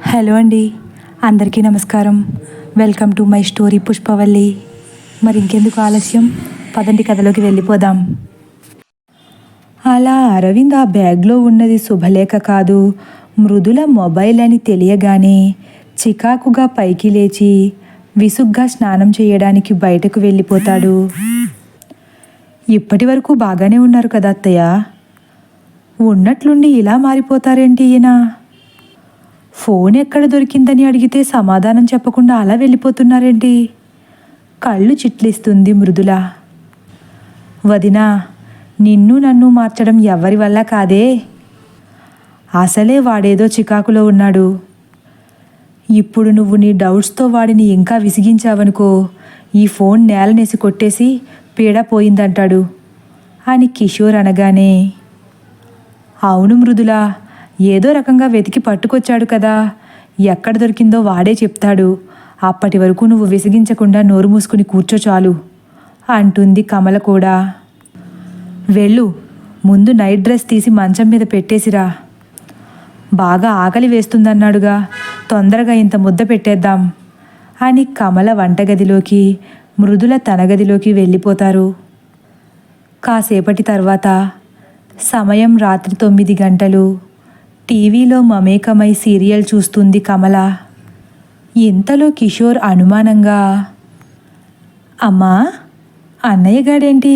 Hello అండి, అందరికీ నమస్కారం. Welcome to my story Pushpavalli. మరి ఇంకెందుకు ఆలస్యం, పదండి కథలోకి వెళ్ళిపోదాం. అలా అరవింద్ ఆ బ్యాగ్లో ఉన్నది శుభలేఖ కాదు, మృదుల మొబైల్ అని తెలియగానే చికాకుగా పైకి లేచి విసుగ్గా స్నానం చేయడానికి బయటకు వెళ్ళిపోతాడు. ఇప్పటి వరకు బాగానే ఉన్నారు కదా అత్తయ్య, ఉన్నట్లుండి ఇలా మారిపోతారేంటి ఈయన? ఫోన్ ఎక్కడ దొరికిందని అడిగితే సమాధానం చెప్పకుండా అలా వెళ్ళిపోతున్నారేంటి? కళ్ళు చిట్లిస్తుంది మృదుల. వదినా, నిన్ను నన్ను మార్చడం ఎవరి వల్ల కాదే. అసలే వాడేదో చికాకులో ఉన్నాడు. ఇప్పుడు నువ్వు నీ డౌట్స్తో వాడిని ఇంకా విసిగించావనుకో, ఈ ఫోన్ నేలనేసి కొట్టేసి పీడ పోయిందంటాడు అని కిషోర్ అనగానే, అవును మృదుల, ఏదో రకంగా వెతికి పట్టుకొచ్చాడు కదా, ఎక్కడ దొరికిందో వాడే చెప్తాడు. అప్పటి వరకు నువ్వు విసిగించకుండా నోరు మూసుకుని కూర్చో చాలు అంటుంది కమల కూడా. వెళ్ళు, ముందు నైట్ డ్రెస్ తీసి మంచం మీద పెట్టేసిరా. బాగా ఆకలి వేస్తుందన్నాడుగా, తొందరగా ఇంత ముద్ద పెట్టేద్దాం అని కమల వంటగదిలోకి, మృదుల తన గదిలోకి వెళ్ళిపోతారు. కాసేపటి తర్వాత సమయం రాత్రి 9 గంటలు. టీవీలో మమేకమై సీరియల్ చూస్తుంది కమల. ఇంతలో కిషోర్ అనుమానంగా, అమ్మా, అన్నయ్య గాడేంటి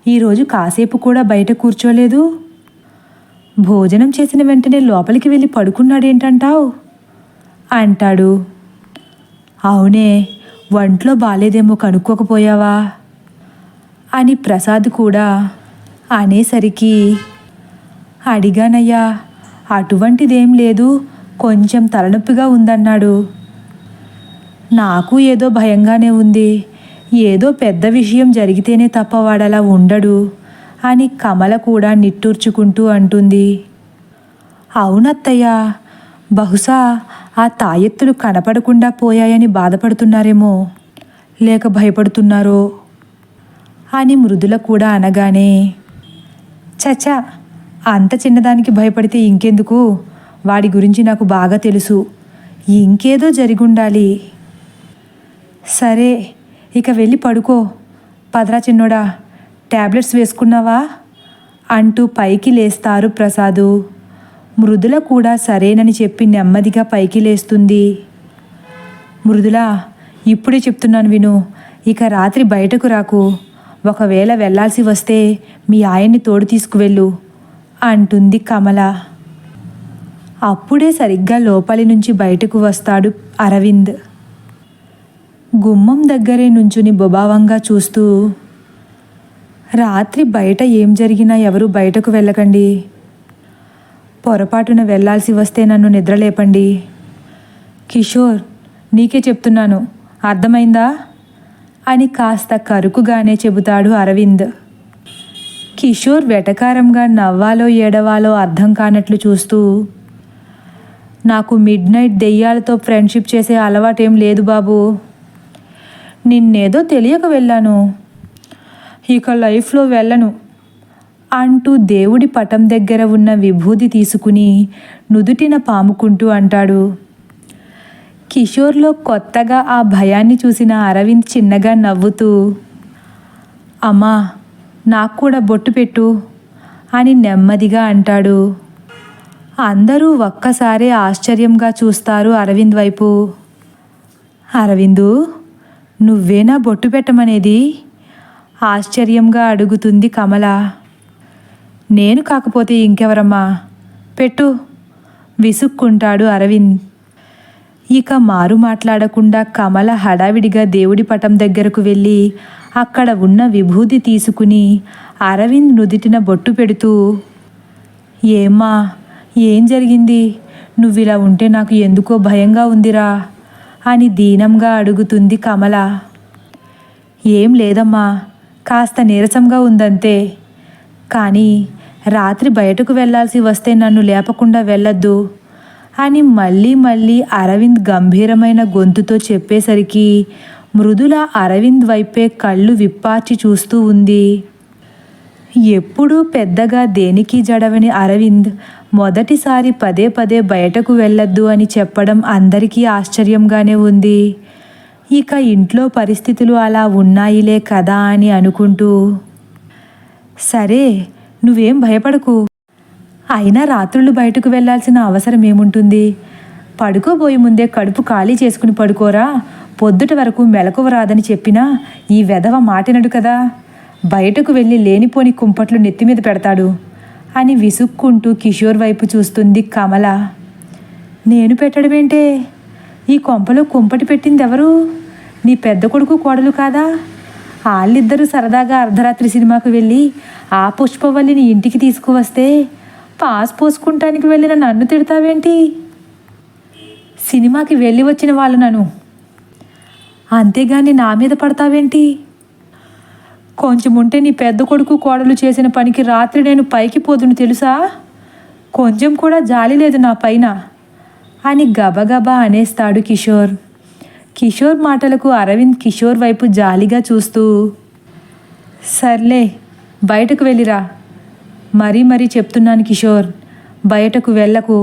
ఈరోజు కాసేపు కూడా బయట కూర్చోలేదు? భోజనం చేసిన వెంటనే లోపలికి వెళ్ళి పడుకున్నాడేంటంటావు అంటాడు. అవునే, వంట్లో బాలేదేమో కనుక్కోకపోయావా అని ప్రసాద్ కూడా అనేసరికి, అడిగానయ్యా, అటువంటిదేం లేదు, కొంచెం తలనొప్పిగా ఉందన్నాడు. నాకు ఏదో భయంగానే ఉంది, ఏదో పెద్ద విషయం జరిగితేనే తప్ప వాడలా ఉండడు అని కమల కూడా నిట్టూర్చుకుంటూ అంటుంది. అవునత్తయ్య, బహుశా ఆ తాయెత్తులు కనపడకుండా పోయాయని బాధపడుతున్నారేమో, లేక భయపడుతున్నారో అని మృదుల కూడా అనగానే, చచా, అంత చిన్నదానికి భయపడితే ఇంకెందుకు, వాడి గురించి నాకు బాగా తెలుసు, ఇంకేదో జరిగుండాలి. సరే, ఇక వెళ్ళి పడుకో. పదరా చిన్నోడా, ట్యాబ్లెట్స్ వేసుకున్నావా అంటూ పైకి లేస్తారు ప్రసాదు. మృదుల కూడా సరేనని చెప్పి నెమ్మదిగా పైకి లేస్తుంది. మృదుల, ఇప్పుడే చెప్తున్నాను విను, ఇక రాత్రి బయటకు రాకు. ఒకవేళ వెళ్ళాల్సి వస్తే మీ ఆయన్ని తోడు తీసుకువెళ్ళు అంటుంది కమల. అప్పుడే సరిగ్గా లోపలి నుంచి బయటకు వస్తాడు అరవింద్. గుమ్మం దగ్గరే నుంచుని బొబావంగా చూస్తూ, రాత్రి బయట ఏం జరిగినా ఎవరు బయటకు వెళ్ళకండి. పొరపాటున వెళ్ళాల్సి వస్తే నన్ను నిద్రలేపండి. కిషోర్, నీకే చెప్తున్నాను, అర్థమైందా అని కాస్త కరుకుగానే చెబుతాడు అరవింద్. కిషోర్ వెటకారంగా నవ్వాలో ఏడవాలో అర్థం కానట్లు చూస్తూ, నాకు మిడ్ నైట్ దెయ్యాలతో ఫ్రెండ్షిప్ చేసే అలవాటేం లేదు బాబు. నిన్నేదో తెలియక వెళ్ళాను, ఇక లైఫ్లో వెళ్ళను అంటూ దేవుడి పటం దగ్గర ఉన్న విభూది తీసుకుని నుదుటిన పాముకుంటూ అంటాడు. కిషోర్లో కొత్తగా ఆ భయాన్ని చూసిన అరవింద్ చిన్నగా నవ్వుతూ, అమ్మా, నాకు కూడా బొట్టు పెట్టు అని నెమ్మదిగా అంటాడు. అందరూ ఒక్కసారే ఆశ్చర్యంగా చూస్తారు అరవింద్ వైపు. అరవిందు, నువ్వేనా బొట్టు పెట్టమనేది ఆశ్చర్యంగా అడుగుతుంది కమల. నేను కాకపోతే ఇంకెవరమ్మా, పెట్టు విసుక్కుంటాడు అరవింద్. ఇక మారు మాట్లాడకుండా కమల హడావిడిగా దేవుడి పటం దగ్గరకు వెళ్ళి అక్కడ ఉన్న విభూది తీసుకుని అరవింద్ నుదిటిన బొట్టు పెడుతూ, ఏమ్మా, ఏం జరిగింది? నువ్విలా ఉంటే నాకు ఎందుకో భయంగా ఉందిరా అని దీనంగా అడుగుతుంది కమల. ఏం లేదమ్మా, కాస్త నీరసంగా ఉందంతే. కానీ రాత్రి బయటకు వెళ్ళాల్సి వస్తే నన్ను లేపకుండా వెళ్ళొద్దు అని మళ్ళీ అరవింద్ గంభీరమైన గొంతుతో చెప్పేసరికి మృదుల అరవింద్ వైపే కళ్ళు విప్పార్చి చూస్తూ ఉంది. ఎప్పుడూ పెద్దగా దేనికి జడవని అరవింద్ మొదటిసారి పదే పదే బయటకు వెళ్ళొద్దు అని చెప్పడం అందరికీ ఆశ్చర్యంగానే ఉంది. ఇక ఇంట్లో పరిస్థితులు అలా ఉన్నాయిలే కదా అని అనుకుంటూ, సరే నువ్వేం భయపడకు, అయినా రాత్రుళ్ళు బయటకు వెళ్ళాల్సిన అవసరం ఏముంటుంది, పడుకోబోయే ముందే కడుపు ఖాళీ చేసుకుని పడుకోరా, పొద్దుట వరకు మెలకువ రాదని చెప్పినా ఈ వెధవ మాటినడు కదా, బయటకు వెళ్ళి లేనిపోని కుంపట్లు నెత్తిమీద పెడతాడు అని విసుక్కుంటూ కిషోర్ వైపు చూస్తుంది కమల. నేను పెట్టడమేంటే, ఈ కొంపలో కుంపటి పెట్టింది ఎవరు, నీ పెద్ద కొడుకు కోడలు కాదా, వాళ్ళిద్దరూ సరదాగా అర్ధరాత్రి సినిమాకు వెళ్ళి ఆ పుష్పవల్లిని ఇంటికి తీసుకువస్తే పాస్ పోసుకుంటానికి వెళ్ళిన నన్ను తిడతావేంటి, సినిమాకి వెళ్ళి వచ్చిన వాళ్ళు నన్ను, అంతేగాని నా మీద పడతావేంటి, కొంచెం ఉంటే నీ పెద్ద కొడుకు కోడలు చేసిన పనికి రాత్రి నేను పైకి పోదును తెలుసా, కొంచెం కూడా జాలి లేదు నా పైన అని గబగబా అనేస్తాడు కిషోర్. కిషోర్ మాటలకు అరవింద్ కిషోర్ వైపు జాలిగా చూస్తూ, సర్లే బయటకు వెళ్ళిరా, మరీ చెప్తున్నాను కిషోర్, బయటకు వెళ్ళకు,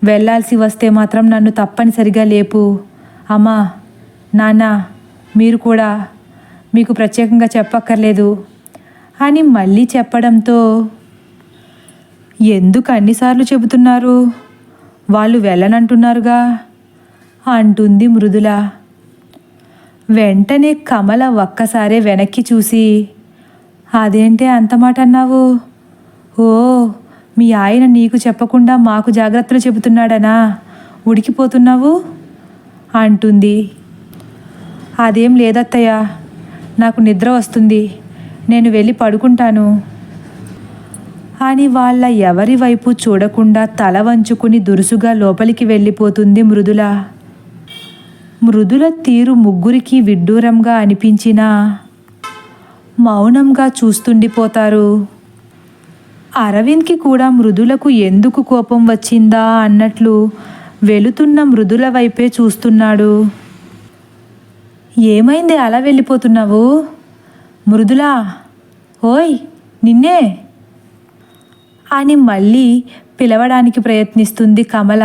వెళ్ళాల్సి వస్తే మాత్రం నన్ను తప్పనిసరిగా లేపు, అమ్మా నాన్న మీరు కూడా, మీకు ప్రత్యేకంగా చెప్పక్కర్లేదు అని మళ్ళీ చెప్పడంతో, ఎందుకు అన్నిసార్లు చెబుతున్నారు, వాళ్ళు వెళ్ళనంటున్నారుగా అంటుంది మృదుల. వెంటనే కమల ఒక్కసారే వెనక్కి చూసి, అదేంటే అంత మాట అన్నావు, ఓ మీ ఆయన నీకు చెప్పకుండా మాకు జాగ్రత్తలు చెబుతున్నాడనా ఉడికిపోతున్నావు అంటుంది. అదేం లేదత్తయ్య, నాకు నిద్ర వస్తుంది, నేను వెళ్ళి పడుకుంటాను అని వాళ్ళ ఎవరి వైపు చూడకుండా తల వంచుకుని దురుసుగా లోపలికి వెళ్ళిపోతుంది మృదుల. మృదుల తీరు ముగ్గురికి విడ్డూరంగా అనిపించినా మౌనంగా చూస్తుండిపోతారు. అరవింద్కి కూడా మృదులకు ఎందుకు కోపం వచ్చిందా అన్నట్లు వెళుతున్న మృదుల వైపే చూస్తున్నాడు. ఏమైంది అలా వెళ్ళిపోతున్నావు, మృదులా ఓయ్ నిన్నే అని మళ్ళీ పిలవడానికి ప్రయత్నిస్తుంది కమల.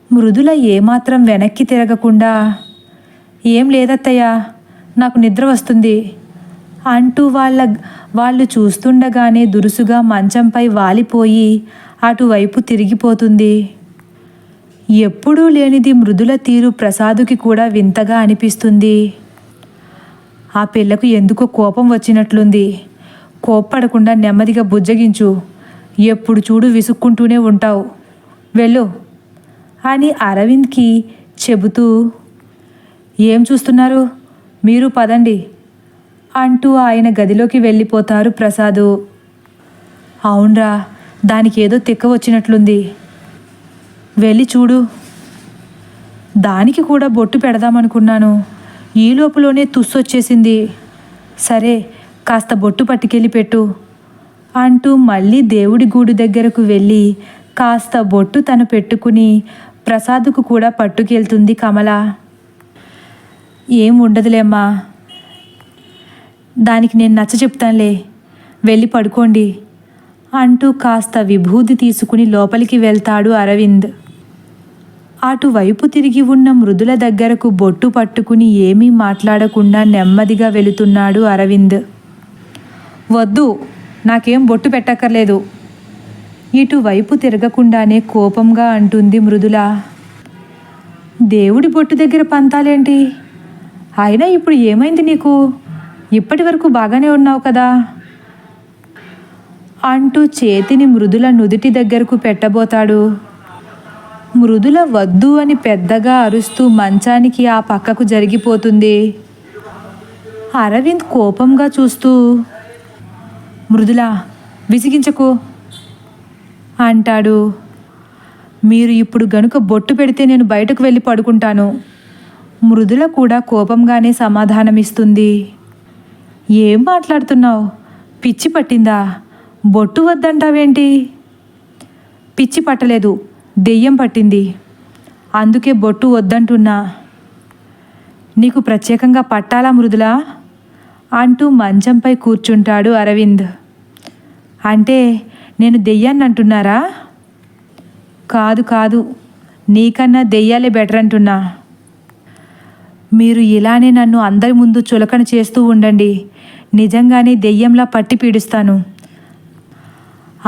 మృదుల ఏమాత్రం వెనక్కి తిరగకుండా, ఏం లేదత్తయ్య నాకు నిద్ర వస్తుంది అంటూ వాళ్ళు చూస్తుండగానే దురుసుగా మంచంపై వాలిపోయి అటువైపు తిరిగిపోతుంది. ఎప్పుడూ లేనిది మృదుల తీరు ప్రసాదుకి కూడా వింతగా అనిపిస్తుంది. ఆ పిల్లకు ఎందుకో కోపం వచ్చినట్లుంది, కోప్పడకుండా నెమ్మదిగా బుజ్జగించు, ఎప్పుడు చూడు విసుక్కుంటూనే ఉంటావు, వెళ్ళు అని అరవింద్కి చెబుతూ, ఏం చూస్తున్నారు మీరు పదండి అంటూ ఆయన గదిలోకి వెళ్ళిపోతారు ప్రసాదు. అవునరా, దానికి ఏదో తిక్క వచ్చినట్లుంది, వెళ్ళి చూడు, దానికి కూడా బొట్టు పెడదామనుకున్నాను, ఈ లోపులోనే తుస్సొచ్చేసింది, సరే కాస్త బొట్టు పట్టుకెళ్ళి పెట్టు అంటూ మళ్ళీ దేవుడి గూడు దగ్గరకు వెళ్ళి కాస్త బొట్టు తను పెట్టుకుని ప్రసాదుకు కూడా పట్టుకెళ్తుంది కమల. ఏం ఉండదులేమ్మా, దానికి నేను నచ్చ చెప్తానులే, వెళ్ళి పడుకోండి అంటూ కాస్త విభూది తీసుకుని లోపలికి వెళ్తాడు అరవింద్. అటువైపు తిరిగి ఉన్న మృదుల దగ్గరకు బొట్టు పట్టుకుని ఏమీ మాట్లాడకుండా నెమ్మదిగా వెళుతున్నాడు అరవింద్. వద్దు, నాకేం బొట్టు పెట్టక్కర్లేదు ఇటువైపు తిరగకుండానే కోపంగా అంటుంది మృదుల. దేవుడి బొట్టు దగ్గర పంతాలేంటి, అయినా ఇప్పుడు ఏమైంది నీకు, ఇప్పటి వరకు బాగానే ఉన్నావు కదా అంటూ చేతిని మృదుల నుదుటి దగ్గరకు పెట్టబోతాడు. మృదుల వద్దు అని పెద్దగా అరుస్తూ మంచానికి ఆ పక్కకు జరిగిపోతుంది. అరవింద్ కోపంగా చూస్తూ, మృదుల విసిగించకు అంటాడు. మీరు ఇప్పుడు గనుక బొట్టు పెడితే నేను బయటకు వెళ్ళి పడుకుంటాను. మృదుల కూడా కోపంగానే సమాధానమిస్తుంది. ఏం మాట్లాడుతున్నావు, పిచ్చి పట్టిందా, బొట్టు వద్దంటావేంటి, పిచ్చి పట్టలేదు, దెయ్యం పట్టింది, అందుకే బొట్టు వద్దంటున్నా, నీకు ప్రత్యేకంగా పట్టాలా మృదులా అంటూ మంచంపై కూర్చుంటాడు అరవింద్. అంటే నేను దెయ్యాన్ని అంటున్నారా? కాదు కాదు, నీకన్నా దెయ్యాలే బెటర్ అంటున్నా. మీరు ఇలానే నన్ను అందరి ముందు చులకన చేస్తూ ఉండండి, నిజంగానే దెయ్యంలా పట్టి పీడిస్తాను.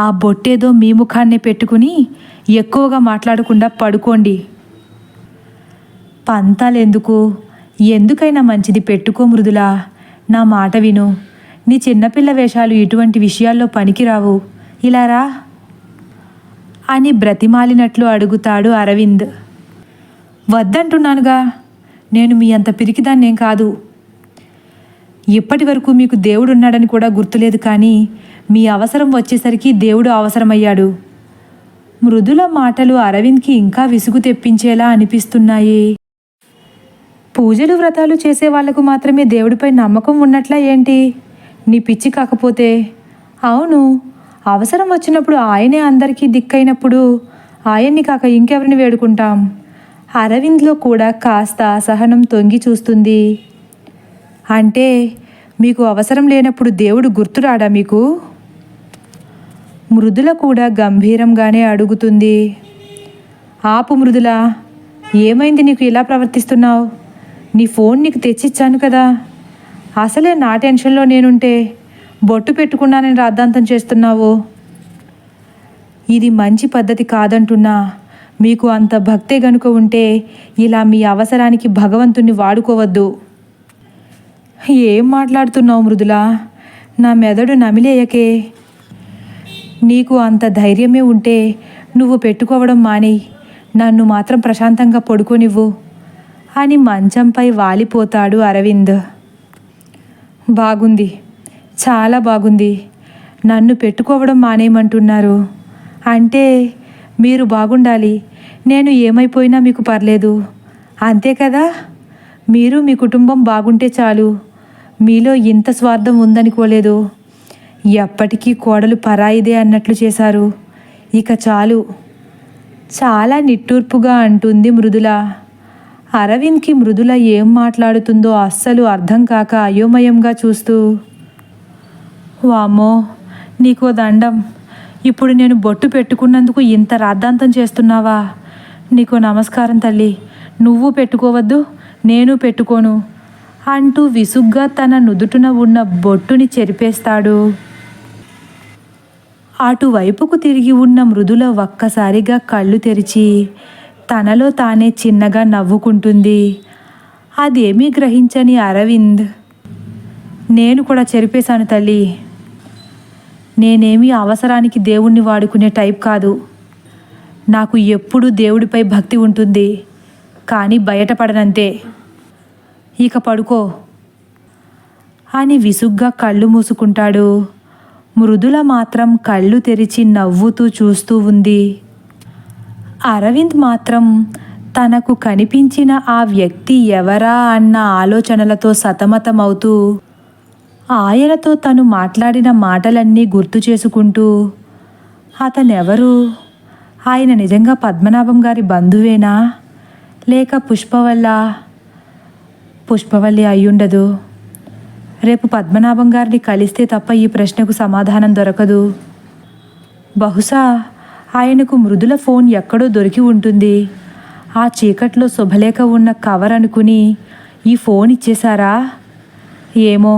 ఆ బొట్టేదో మీ ముఖాన్నే పెట్టుకుని ఎక్కువగా మాట్లాడకుండా పడుకోండి. పంతాలెందుకు? ఎందుకైనా మంచిది పెట్టుకో మృదులా. నా మాట విను. నీ చిన్నపిల్ల వేషాలు ఇటువంటి విషయాల్లో పనికిరావు. ఇలా రా అని బ్రతిమాలినట్లు అడుగుతాడు అరవింద్. వద్దంటున్నానుగా, నేను మీ అంత పిరికిదాన్నేం కాదు. ఇప్పటి వరకు మీకు దేవుడున్నాడని కూడా గుర్తులేదు, కానీ మీ అవసరం వచ్చేసరికి దేవుడు అవసరమయ్యాడు. మృదుల మాటలు అరవింద్కి ఇంకా విసుగు తెప్పించేలా అనిపిస్తున్నాయి. పూజలు వ్రతాలు చేసే వాళ్లకు మాత్రమే దేవుడిపై నమ్మకం ఉన్నట్లా ఏంటి? నీ పిచ్చి కాకపోతే. అవును, అవసరం వచ్చినప్పుడు ఆయనే అందరికీ దిక్కైనప్పుడు ఆయన్ని కాక ఇంకెవరిని వేడుకుంటాం? అరవింద్లో కూడా కాస్త అసహనం తొంగి చూస్తుంది. అంటే మీకు అవసరం లేనప్పుడు దేవుడు గుర్తురాడా మీకు? మృదుల కూడా గంభీరంగానే అడుగుతుంది. ఆపు మృదుల, ఏమైంది నీకు ఇలా ప్రవర్తిస్తున్నావు? నీ ఫోన్ నీకు తెచ్చిచ్చాను కదా. అసలే నా టెన్షన్లో నేనుంటే బొట్టు పెట్టుకున్నానని రాద్ధాంతం చేస్తున్నావు. ఇది మంచి పద్ధతి కాదంటున్నా. మీకు అంత భక్తే గనుక ఉంటే ఇలా మీ అవసరానికి భగవంతుణ్ణి వాడుకోవద్దు. ఏం మాట్లాడుతున్నావు మృదుల? నా మెదడు నమిలేయకే. నీకు అంత ధైర్యమే ఉంటే నువ్వు పెట్టుకోవడం మాని నన్ను మాత్రం ప్రశాంతంగా పడుకోనివ్వు అని మంచంపై వాలిపోతాడు అరవింద్. బాగుంది, చాలా బాగుంది. నన్ను పెట్టుకోవడం మానేయమంటున్నారు అంటే మీరు బాగుండాలి, నేను ఏమైపోయినా మీకు పర్లేదు, అంతే కదా? మీరు మీ కుటుంబం బాగుంటే చాలు. మీలో ఇంత స్వార్థం ఉందనుకోలేదు. ఎప్పటికీ కోడలు పరాయిదే అన్నట్లు చేశారు. ఇక చాలు. చాలా నిట్టూర్పుగా అంటుంది మృదుల. అరవింద్కి మృదుల ఏం మాట్లాడుతుందో అస్సలు అర్థం కాక అయోమయంగా చూస్తూ, వామ్మో నీకో దండం. ఇప్పుడు నేను బొట్టు పెట్టుకున్నందుకు ఇంత రాద్ధాంతం చేస్తున్నావా? నీకో నమస్కారం తల్లి. నువ్వు పెట్టుకోవద్దు, నేను పెట్టుకోను అంటూ విసుగ్గా తన నుదుటున ఉన్న బొట్టుని చెరిపేస్తాడు. అటువైపుకు తిరిగి ఉన్న మృదుల ఒక్కసారిగా కళ్ళు తెరిచి తనలో తానే చిన్నగా నవ్వుకుంటుంది. అదేమీ గ్రహించని అరవింద్, నేను కూడా చెరిపేశాను తల్లి. నేనేమీ అవసరానికి దేవుణ్ణి వాడుకునే టైప్ కాదు. నాకు ఎప్పుడూ దేవుడిపై భక్తి ఉంటుంది, కానీ బయటపడనంతే. ఇక పడుకో అని విసుగ్గా కళ్ళు మూసుకుంటాడు. మృదుల మాత్రం కళ్ళు తెరిచి నవ్వుతూ చూస్తూ ఉంది. అరవింద్ మాత్రం తనకు కనిపించిన ఆ వ్యక్తి ఎవరా అన్న ఆలోచనలతో సతమతమవుతూ ఆయనతో తను మాట్లాడిన మాటలన్నీ గుర్తు చేసుకుంటూ, అతనెవరు? ఆయన నిజంగా పద్మనాభం గారి బంధువేనా, లేక పుష్పవల్లి అయ్యుండదు. రేపు పద్మనాభం గారిని కలిస్తే తప్ప ఈ ప్రశ్నకు సమాధానం దొరకదు. బహుశా ఆయనకు మృదుల ఫోన్ ఎక్కడో దొరికి ఉంటుంది. ఆ చీకట్లో శుభలేఖ ఉన్న కవర్ అనుకుని ఈ ఫోన్ ఇచ్చేశారా? ఏమో,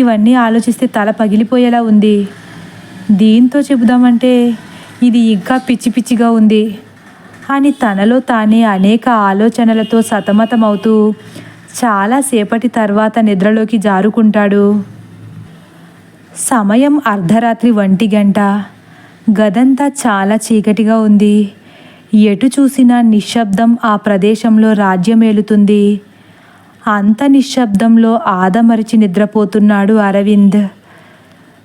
ఇవన్నీ ఆలోచిస్తే తల పగిలిపోయేలా ఉంది. దీంతో చెబుదామంటే ఇది ఇంకా పిచ్చి పిచ్చిగా ఉంది అని తనలో తానే అనేక ఆలోచనలతో సతమతమవుతూ చాలాసేపటి తర్వాత నిద్రలోకి జారుకుంటాడు. సమయం అర్ధరాత్రి 1 గంట. గదంతా చాలా చీకటిగా ఉంది. ఎటు చూసినా నిశ్శబ్దం ఆ ప్రదేశంలో రాజ్యమేలుతుంది. అంత నిశ్శబ్దంలో ఆదమరిచి నిద్రపోతున్నాడు అరవింద్.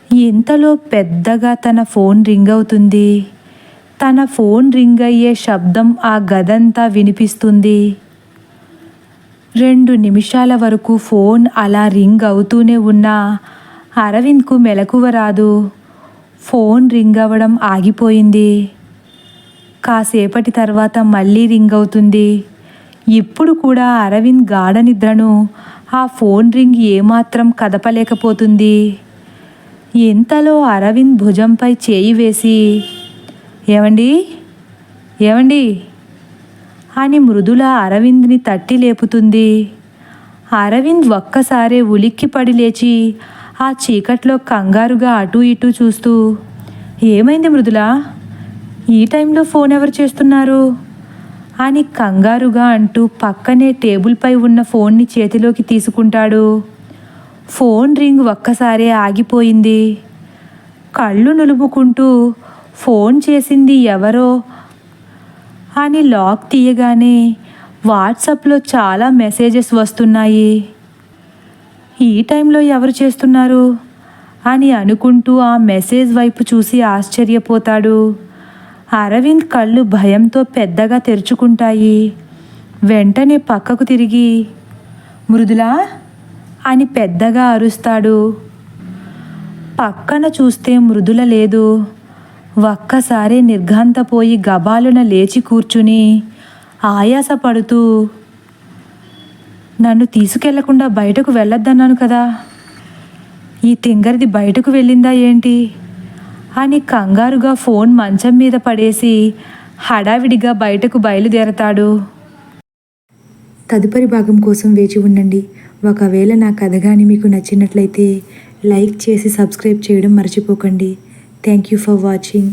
ఇంతలో పెద్దగా తన ఫోన్ రింగ్ అవుతుంది. తన ఫోన్ రింగ్ అయ్యే శబ్దం ఆ గదంతా వినిపిస్తుంది. 2 నిమిషాల వరకు ఫోన్ అలా రింగ్ అవుతూనే ఉన్నా అరవింద్కు మెలకువ రాదు. ఫోన్ రింగ్ అవ్వడం ఆగిపోయింది. కాసేపటి తర్వాత మళ్ళీ రింగ్ అవుతుంది. ఇప్పుడు కూడా అరవింద్ గాఢ నిద్రను ఆ ఫోన్ రింగ్ ఏమాత్రం కదపలేకపోతుంది. ఇంతలో అరవింద్ భుజంపై చేయి వేసి, ఏవండి ఏవండి అని మృదుల అరవింద్ని తట్టి లేపుతుంది. అరవింద్ ఒక్కసారే ఉలిక్కిపడి లేచి ఆ చీకట్లో కంగారుగా అటూ ఇటూ చూస్తూ, ఏమైంది మృదుల, ఈ టైంలో ఫోన్ ఎవరు చేస్తున్నారు అని కంగారుగా అంటూ పక్కనే టేబుల్పై ఉన్న ఫోన్ని చేతిలోకి తీసుకుంటాడు. ఫోన్ రింగ్ ఒక్కసారే ఆగిపోయింది. కళ్ళు నులుముకుంటూ ఫోన్ చేసింది ఎవరో అని లాక్ తీయగానే వాట్సాప్లో చాలా మెసేజెస్ వస్తున్నాయి. ఈ టైంలో ఎవరు చేస్తున్నారు అని అనుకుంటూ ఆ మెసేజ్ వైపు చూసి ఆశ్చర్యపోతాడు. అరవింద్ కళ్ళు భయంతో పెద్దగా తెరుచుకుంటాయి. వెంటనే పక్కకు తిరిగి, మృదులా అని పెద్దగా అరుస్తాడు. పక్కన చూస్తే మృదుల లేదు. ఒక్కసారి నిర్ఘాంతపోయి గబాలున లేచి కూర్చుని ఆయాసపడుతూ, నన్ను తీసుకెళ్లకుండా బయటకు వెళ్ళొద్దన్నాను కదా, ఈ తింగరిది బయటకు వెళ్ళిందా ఏంటి అని కంగారుగా ఫోన్ మంచం మీద పడేసి హడావిడిగా బయటకు బయలుదేరతాడు. తదుపరి భాగం కోసం వేచి ఉండండి. ఒకవేళ నా కథ కానీ మీకు నచ్చినట్లయితే లైక్ చేసి సబ్స్క్రైబ్ చేయడం మర్చిపోకండి. Thank you for watching.